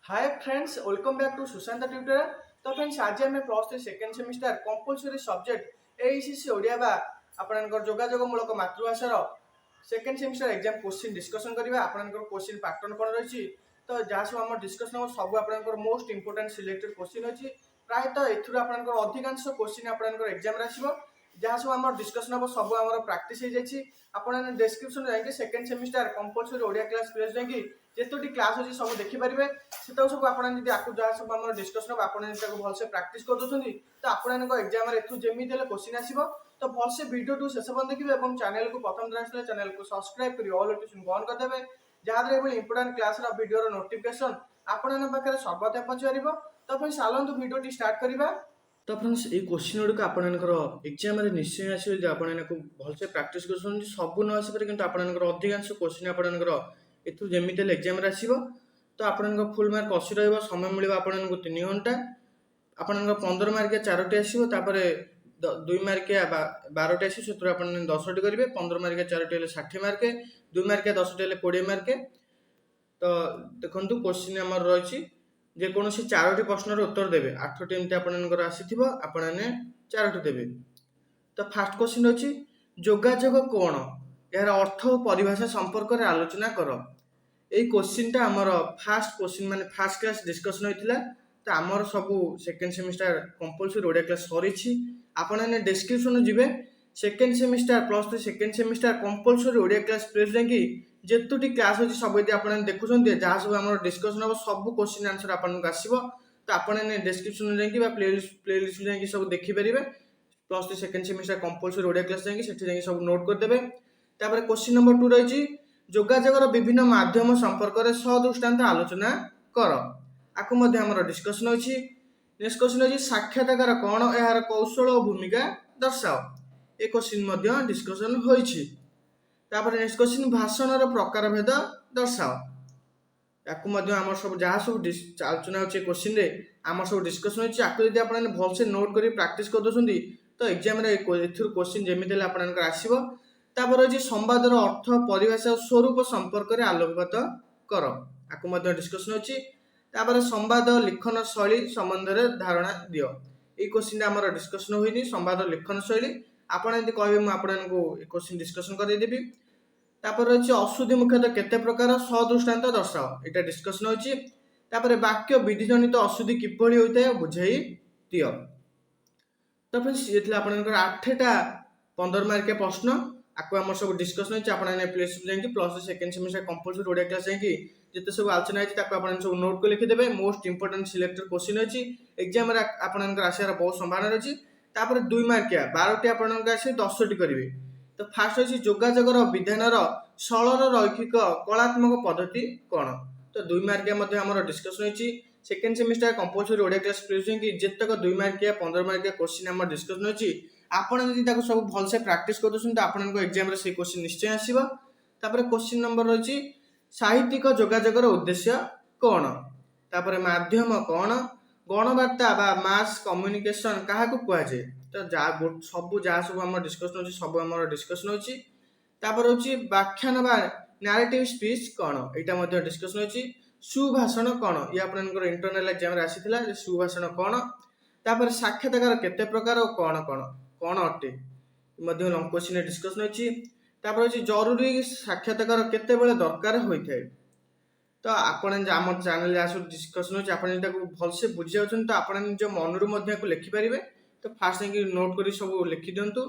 Hi friends, welcome back to Sushant tutorial. तो friends, आज आम plus three second semester compulsory subject ACC Odia बा आपनकर जोगाजोगमूलक मातृभाषार second semester exam question discussion करबा। आपनकर क्वेश्चन पैटर्न कोन रही तो जहाँ सब आम डिस्कसन हो सब आपनकर मोस्ट इंपोर्टेंट सिलेक्टेड क्वेश्चन अछि। प्रायतः एथुर आपनकर अधिकांश क्वेश्चन आपनकर एग्जाम रे आसीबो। जहाँ सब आम डिस्कसन हो सब आम प्रैक्टिस हो जाइए। आपन डिस्क्रिप्शन जाइए second semester compulsory Odia class page जाइए जितोटी क्लास अच्छी सब देखिपारे से सब आप जहाँ सब आम डिस्कसन आप भलसे प्राक्ट कर दूसरी तो आपको एग्जाम जमी क्वेश्चन आसो। तो भलसे वीडियो टू शेष पर्यटन देखिए और चैनल को प्रथम दिन आसले चैनल को सब्सक्राइब कर ऑल नोटिफिकेशन बंद करदे जहाँद्वारा इंपोर्टेंट क्लास वीडियो नोटिफिकेशन आपन पाखे सर्वदा पहुँच। तो फिर चलतु वीडियो स्टार्ट करवा। तो फ्रेंड्स ये क्वेश्चन गुड़िक आपंकर एग्जाम निश्चय आसो जो आप भलसे प्राक्ट कर सब न आसपे कि अधिकांश क्वेश्चन आपंकर एमती एग्जाम आसो। तो आपंकर फुल मार्क 80 समय मिल आपको 3 घंटा आपंकर 15 मार्किया 4टी आसो। 2 मार्किया 12टी आसो से 10टी करेंगे। 15 मार्किया 4टी 60 मार्क 2 मार्किया 10टी 20 मार्क। तो देखो क्वेश्चन आम रही जेकोसी 4टी प्रश्नर उत्तर देवे 8टी एमती आपंकर आसी आपने 4टी देवे। तो फास्ट क्वेश्चन रही जोगाजोग कौन यार अर्थ और परिभाषा संपर्क में आलोचना कर। यही क्वेश्चन टा आमर फास्ट क्वेश्चन माने फास्ट क्लास डिस्कसन होता। तो आमर सब second semester compulsory Odia class सरी आपने डिस्क्रिप्शन जी second semester plus three second semester compulsory Odia class प्लेस जाकि जितोटी क्लास अच्छी सब आप देखुं जहाँ सब आम डिस्कसन हम सब क्वेश्चन आंसर आपको आसो। तो आपने डिस्क्रिप्शन जाकि प्ले लिस्ट जाकि सब देखिपारे plus three second semester compulsory Odia class जाकि सब नोट करदे। क्वेश्चन नंबर 2 रही जोगाजोगर विभिन्न माध्यम संपर्क में सदृष्टांत आलोचना कर। आपको डिस्कसन अच्छी। नेक्स्ट क्वेश्चन अच्छी साक्षात्कार कौन यार कौशल और भूमिका दर्शाओ। ये क्वेश्चन डिस्कसन होइछि। नेक्स्ट क्वेश्चन भाषण प्रकार भेद दर्शाओ। या सब जहाँ सब आलोचना अच्छे क्वेश्चन आम सब डिस्कसन अच्छी आपको यदि आप भलसे नोट कर प्राक्ट कर दूसरी तो एग्जाम क्वेश्चन जमी आपंकर आसो। अच्छी संवादर अर्थ परिभाषा और स्वरूप संपर्क में आलोकपात कर। आपको डिस्कसन अच्छी। संवाद लिखन शैली संबंध में धारणा दियो। ये क्वेश्चन आम डिस्कसन होनी संवाद लिखन शैली आपड़ यदि कहे मुझे क्वेश्चन डिस्कसन करदेवी। रही अशुद्धि मुख्यतः केते प्रकार सदृष्टांत दर्शाओ यहाँ डिस्कसन होची। वाक्य विधिजनित अशुद्धि किभली होता है बुझाई दियो। तो फ्रेंड्स ये आपंकर 8टा 15 मार्किया प्रश्न आपको आम सब डिस्कसन होती। आपने प्लेस जाकि plus second semester compulsory Odia class जाकि जिते सब आलोचना होती आप सब नोट को लिखिदेवे। मोस्ट इंपोर्टेंट सिलेक्टेड क्वेश्चन अच्छी एग्जाम आपंकर आसार बहुत संभावना अच्छी। 2 मार्किया 12टी आपंकर आसे 10टी करेंगे। तो फास्ट अच्छी जोगाजोगर विधानर सरल रैखिक कलात्मक पद्धति कौन। तो 2 मार्किया आम डिस्कसन होती। Second semester compulsory Odia class कि जितक 2 मार्किया 15 मार्किया क्वेश्चन आम डिस्कसन होती आपड़ सब भलसे प्राक्ट कर दूसरी तो आपको एग्जाम से क्वेश्चन निश्चय आसो। क्वेश्चन नंबर रही साहित्यिक जोगाजोगर उद्देश्य कौन। माध्यम कौन गणवार्ता बा मास कम्युनिकेशन क्या कहुए। तो सब जहाँ सब आम डिस्कसन होती सब आम डिस्कसन होती। हूँ व्याख्यान बा नैरेटिव स्पीच कौन यहाँ डिस्कसन होती। सुभाषण कौन ये आपंकर इंटरनल एग्जाम आसी सुभाषण कौन। साक्षात्कार केते प्रकार और कौन कौन कौन अटे लंग क्वेश्चन डिस्कसन होती। जरूरी साक्षात्कार केते बेले दरकार होता है। तो आपण आम चैनल जहाँ सब डिस्कसन होती आप भलसे बुझी जाऊँ तो आप निज मन को लिखिपारे। तो फास्ट नोट कर सब लिखि दिंतु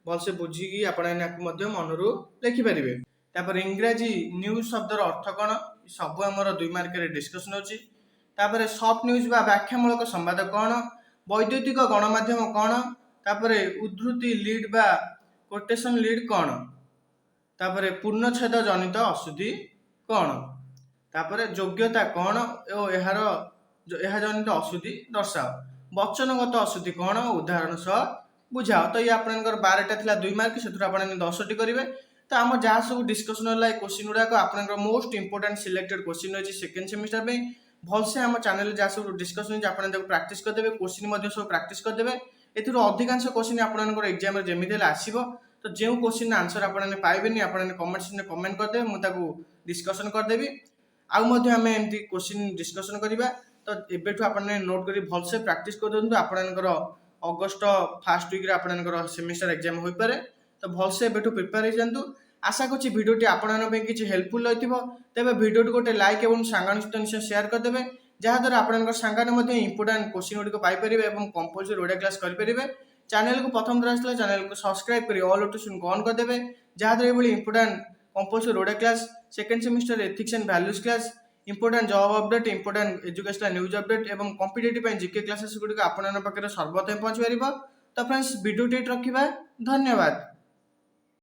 भलसे बुझिकी आपण मनरू लिखिपारे। इंग्राजी न्यूज शब्दर अर्थ कौन सब आम 2 मार्क डिस्कसन होची। सॉफ्ट न्यूज बा व्याख्यामूलक संवाद कौन वैद्युतिक गणमाध्यम कौन उद्धृति लीड बा कोटेशन लीड कौन पूर्णछेद जनित अशुद्धि कौन योग्यता कौन और यह जनित अशुद्धि दर्शाओ। वचनगत अशुद्धि कौन उदाहरण सह बुझाओ। तो ये आपंकर 12टा था 2 मार्क से 10टी करेंगे। तो आम जहाँ सब डिस्कसन है क्वेश्चन गुड़ाक आप मोस्ट इंपोर्टेंट सिलेक्टेड क्वेश्चन अच्छी सेकेंड सेमिस्टर में भलसे आम चैनल जहाँ सब डिस्कसन आप प्राक्ट करदे क्वेश्चन सब प्राक्ट करदे। एथुर अधिकांश क्वेश्चन आपंकर एग्जाम जमी आसो। तो जो क्वेश्चन आंसर आपने पाइबेनि आपने कमेंट सेक्शन में कमेंट करदे मुझे डिस्कसन करदेवी। आउ मध्य आम एमती क्वेश्चन डिस्कसन करवा। तो एबेठु आपने नोट करी भलसे प्रैक्टिस कर दिंतु आपनकर अगस्ट फास्ट वीक रे आपनकर सेमिस्टर एग्जाम होई पारे। तो भलसे एबेठु प्रिपेयर हो जातु। आशा करछि भिडियोटी आपन पे किछि हेल्पफुल रहिथिबो। तेबे भिडियोटी गोटे लाइक एवं सांगान सहित निश्चय शेयर करदेबे जहाँद्वारा आपनकर सांगाने मध्ये इंपोर्टेंट क्वेश्चन गुड़िक पाइपर और कंपलसरी ओडिया क्लास करेंगे। चैनल को प्रथम थर आसला चैनल को सब्सक्राइब कर ऑल नोटिफिकेशन को ऑन करदेबे जहाँद्वारा ये important compulsory Odia class second semester ethics and values class important job update important educational news update और कॉम्पिटिटिव जीके क्लासेस गुड़िक आपन पाखे सर्वप्रथम पहुंच पार। तो फ्रेंड्स वीडियो रखा धन्यवाद।